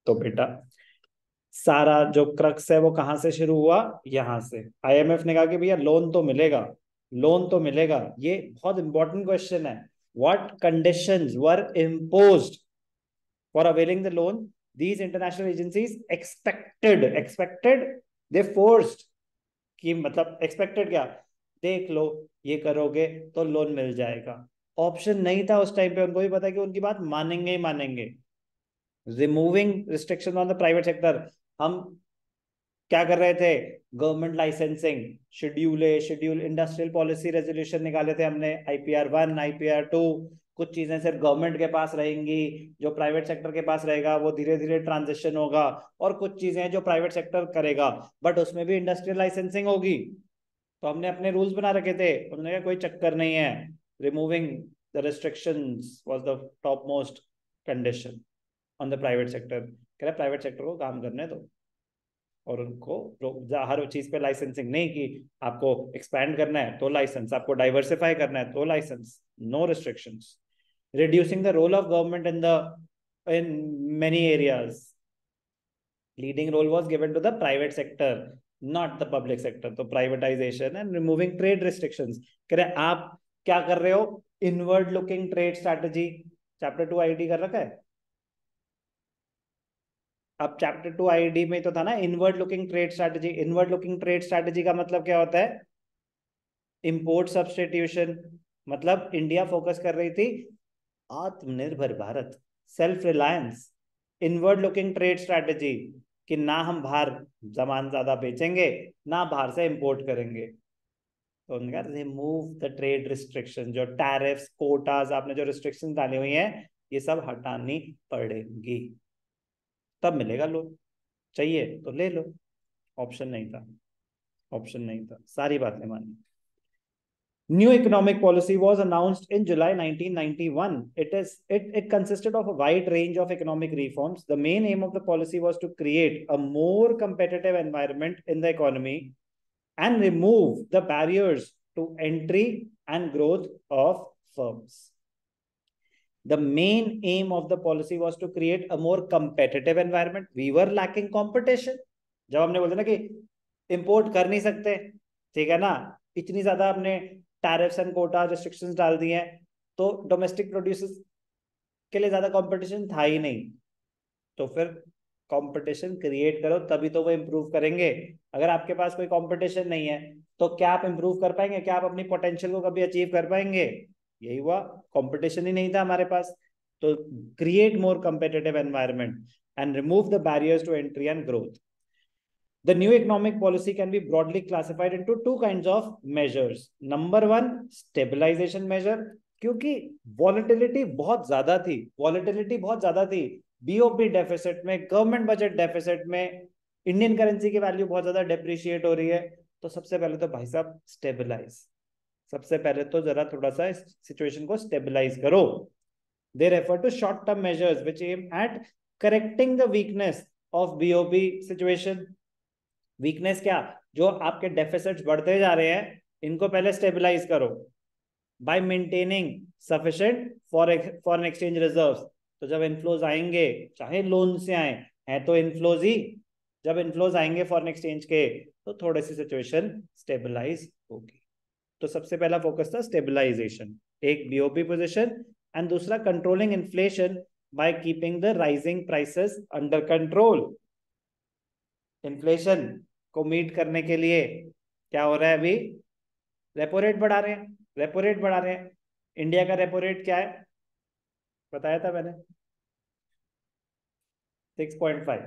तो बेटा सारा जो क्रक्स है वो कहाँ से शुरू हुआ, यहाँ से। आईएमएफ ने कहा कि भैया लोन तो मिलेगा, लोन तो मिलेगा। ये बहुत इंपॉर्टेंट क्वेश्चन है। What conditions were imposed for availing the loan, these international agencies expected, they forced, कि मतलब एक्सपेक्टेड क्या, देख लो ये करोगे तो लोन मिल जाएगा। ऑप्शन नहीं था उस टाइम पे, उनको भी पता है कि उनकी बात मानेंगे ही मानेंगे। Removing restriction on the private sector, हम क्या कर रहे थे, government licensing, schedule industrial policy resolution निकाले थे हमने, IPR 1, IPR 2। कुछ चीजें सिर्फ गवर्नमेंट के पास रहेंगी, जो प्राइवेट सेक्टर के पास रहेगा वो धीरे धीरे ट्रांजिशन होगा, और कुछ चीजें जो प्राइवेट सेक्टर करेगा बट उसमें भी इंडस्ट्रियल लाइसेंसिंग होगी। तो हमने अपने रूल्स बना रखे थे, उन्होंने कहा कोई चक्कर नहीं है, removing the restrictions was the top most condition on the private sector. कह रहे प्राइवेट सेक्टर को काम करने दो, और उनको हर चीज पे लाइसेंसिंग नहीं, कि आपको एक्सपैंड करना है तो लाइसेंस, आपको डाइवर्सिफाई करना है तो licence, no restrictions. Reducing the role of government in many areas, leading role was given to the private sector, not the public sector. तो privatisation and removing trade restrictions. कह रहे आप क्या कर रहे हो, inward looking trade strategy, chapter 2 ID कर रखा है। अब चैप्टर 2 आईडी में तो था ना inward looking trade strategy. Inward looking trade strategy का मतलब क्या होता है, इंपोर्ट सब्स्टिट्यूशन। मतलब इंडिया फोकस कर रही थी आत्मनिर्भर Bharat, self reliance. Inward looking trade strategy, कि ना हम बाहर सामान ज्यादा बेचेंगे, ना बाहर से इंपोर्ट करेंगे। तो उन्होंने कहा रिमूव द ट्रेड रिस्ट्रिक्शन, जो टैरिफ्स कोटाज आपने जो रिस्ट्रिक्शन डाली हुई हैं ये सब हटानी पड़ेंगी, तब मिलेगा लोन। चाहिए तो ले लो। ऑप्शन नहीं था, ऑप्शन नहीं था, सारी बातें मानी। New economic policy was announced in July 1991. It consisted of a wide range of economic reforms. The main aim of the policy was to create a more competitive environment in the economy and remove the barriers to entry and growth of firms. The main aim of the policy was to create a more competitive environment. We were lacking competition. जब हमने बोलते ना कि import कर नहीं सकते, ठीक है ना, इतनी ज्यादा हमने टैरिफ्स एंड कोटा रिस्ट्रिक्शंस डाल दिए हैं, तो डोमेस्टिक प्रोड्यूसर्स के लिए ज्यादा कंपटीशन था ही नहीं। तो फिर कंपटीशन क्रिएट करो तभी तो वो इम्प्रूव करेंगे। अगर आपके पास कोई कंपटीशन नहीं है तो क्या आप इम्प्रूव कर पाएंगे, क्या आप अपनी पोटेंशियल को कभी अचीव कर पाएंगे। यही हुआ, कंपटीशन ही नहीं था हमारे पास। तो create more competitive environment and remove the barriers to entry and growth. The new economic policy can be broadly classified into two kinds of measures. Number one, stabilization measure, क्योंकि वॉलेटिलिटी बहुत ज्यादा थी, volatility बहुत ज्यादा थी, BOP deficit में, government budget deficit में, Indian currency की वैल्यू बहुत ज्यादा डेप्रिशिएट हो रही है। तो सबसे पहले तो भाई साहब स्टेबलाइज, सबसे पहले तो जरा थोड़ा सा सिचुएशन को स्टेबलाइज करो। They refer to short term measures which aim at correcting the weakness of BOP situation. Weakness क्या, जो आपके डेफिसिट्स बढ़ते जा रहे हैं इनको पहले स्टेबलाइज करो bye maintaining sufficient foreign exchange reserves. तो जब इनफ्लोज आएंगे, चाहे लोन से आए हैं तो इनफ्लोज ही, जब इनफ्लोज आएंगे फॉरेन एक्सचेंज के तो थोड़ी सी सिचुएशन स्टेबलाइज होगी। तो सबसे पहला फोकस था स्टेबलाइजेशन, एक बीओपी पोजीशन, एंड दूसरा controlling inflation by keeping the rising prices under control. Inflation को मीट करने के लिए क्या हो रहा है अभी, रेपो रेट बढ़ा रहे हैं, रेपो रेट बढ़ा रहे हैं। इंडिया का रेपो रेट क्या है, बताया था मैंने, 6.5,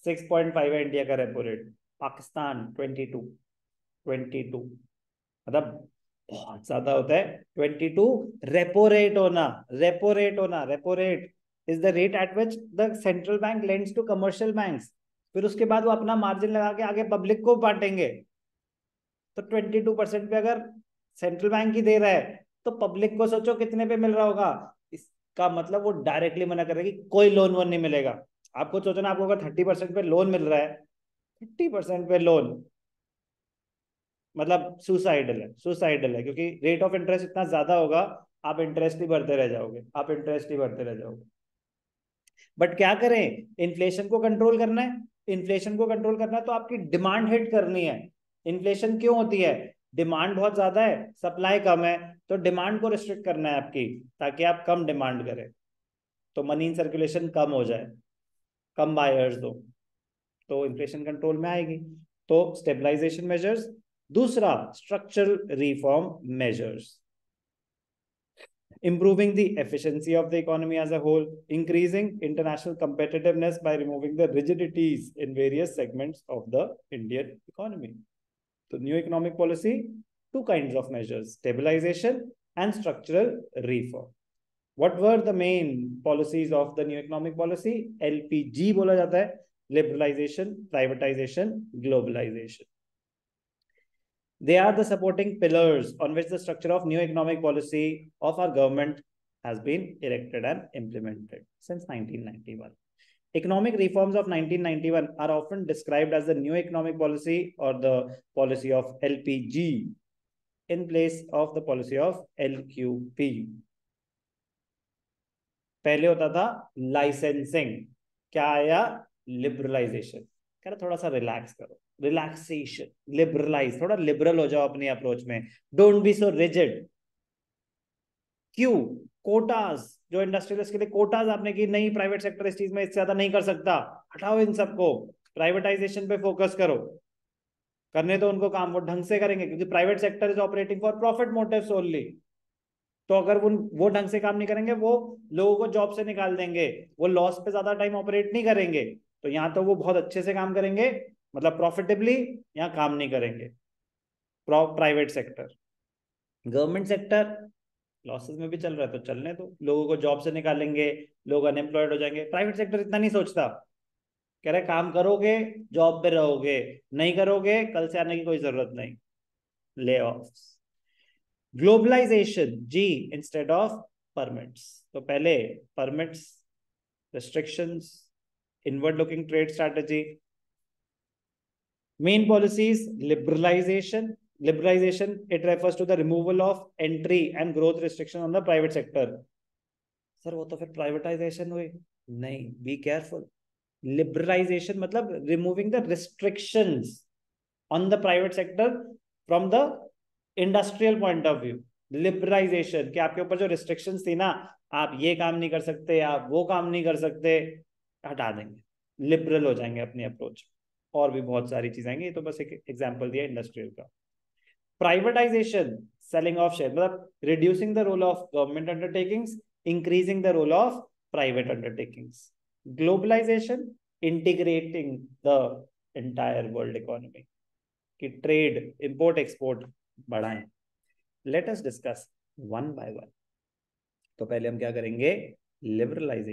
6.5 है इंडिया का रेपो रेट। पाकिस्तान 22, मतलब बहुत ज्यादा होता है 22। रेपो रेट होना, रेपो रेट होना, repo rate is the rate at which the central bank lends to commercial banks. फिर उसके बाद वो अपना मार्जिन लगा के आगे पब्लिक को बांटेंगे। तो 22% पे अगर सेंट्रल बैंक ही दे रहा है तो पब्लिक को सोचो कितने पे मिल रहा होगा। इसका मतलब वो डायरेक्टली मना कर रहा है कि कोई लोन वोन नहीं मिलेगा। आपको सोचो ना, आपको अगर 30% पे लोन मिल रहा है, 30% पे लोन, मतलब सुसाइडल है, सुसाइडल है, क्योंकि रेट ऑफ इंटरेस्ट इतना ज्यादा होगा, आप इंटरेस्ट ही भरते रह जाओगे, आप इंटरेस्ट ही भरते रह जाओगे। बट क्या करें, इन्फ्लेशन को कंट्रोल करना है। इन्फ्लेशन को कंट्रोल करना है तो आपकी डिमांड हिट करनी है। इन्फ्लेशन क्यों होती है? डिमांड बहुत ज्यादा है, सप्लाई कम है, तो डिमांड को रिस्ट्रिक्ट करना है आपकी, ताकि आप कम डिमांड करें, तो मनी इन सर्कुलेशन कम हो जाए, कम बायर्स हो, तो इन्फ्लेशन कंट्रोल में आएगी। तो स्टेबलाइजेशन मेजर्स। दूसरा, structural reform measures, improving the efficiency of the economy as a whole, increasing international competitiveness by removing the rigidities in various segments of the Indian economy. So, new economic policy, two kinds of measures, stabilization and structural reform. What were the main policies of the new economic policy? LPG बोला जाता है, liberalization, privatization, globalization. They are the supporting pillars on which the structure of new economic policy of our government has been erected and implemented since 1991. Economic reforms of 1991 are often described as the new economic policy or the policy of LPG in place of the policy of LQP. पहले होता था licensing, क्या आया? Liberalisation. कह रहा थोड़ा सा relax करो, रिलैक्सेशन, लिबरलाइज, थोड़ा लिबरल हो जाओ अपनी अप्रोच में, डोंट बी सो रिजिड। क्यों? कोटाज, जो इंडस्ट्रियलिस्ट के लिए कोटाज आपने की, नहीं प्राइवेट सेक्टर इस चीज में इससे ज्यादा नहीं कर सकता, हटाओ इन सबको, प्राइवेटाइजेशन पे फोकस करो, करने तो उनको काम, वो ढंग से करेंगे, क्योंकि private sector is operating for profit motives only. तो अगर वो ढंग से काम नहीं करेंगे, वो लोगों को जॉब से निकाल देंगे, वो लॉस पे ज्यादा टाइम ऑपरेट नहीं करेंगे, तो यहाँ तो वो बहुत अच्छे से काम करेंगे, मतलब प्रॉफिटेबली यहाँ काम नहीं करेंगे private sector. Government sector losses में भी चल रहा है तो चलने दो, लोगों को जॉब से निकालेंगे, लोग अनएम्प्लॉयड हो जाएंगे। प्राइवेट सेक्टर इतना नहीं सोचता, कह रहे काम करोगे जॉब पे रहोगे, नहीं करोगे कल से आने की कोई जरूरत नहीं, ले ऑफ। ग्लोबलाइजेशन, जी, इंस्टेड ऑफ परमिट्स। तो पहले permits, restrictions, inward looking trade strategy. Main policies, liberalization. Liberalization, it refers to the removal of entry and growth restriction on the private sector. Sir वो तो फिर privatisation हुई, नहीं, be careful. Liberalisation मतलब removing the restrictions on the private sector from the industrial point of view. Liberalisation कि आपके ऊपर जो रिस्ट्रिक्शंस थी ना, आप ये काम नहीं कर सकते, आप वो काम नहीं कर सकते, हटा देंगे, लिबरल हो जाएंगे अपनी अप्रोच। और भी बहुत सारी चीजें आएंगी, तो बस एक एग्जांपल दिया इंडस्ट्रियल का। प्राइवेटाइजेशन, सेलिंग ऑफ शेयर, मतलब reducing the role of government undertakings, increasing the role of private undertakings. Globalisation, integrating the entire world economy, कि ट्रेड, इंपोर्ट एक्सपोर्ट बढ़ाएं। Let us discuss one by one. तो पहले हम क्या करेंगे? Liberalisation.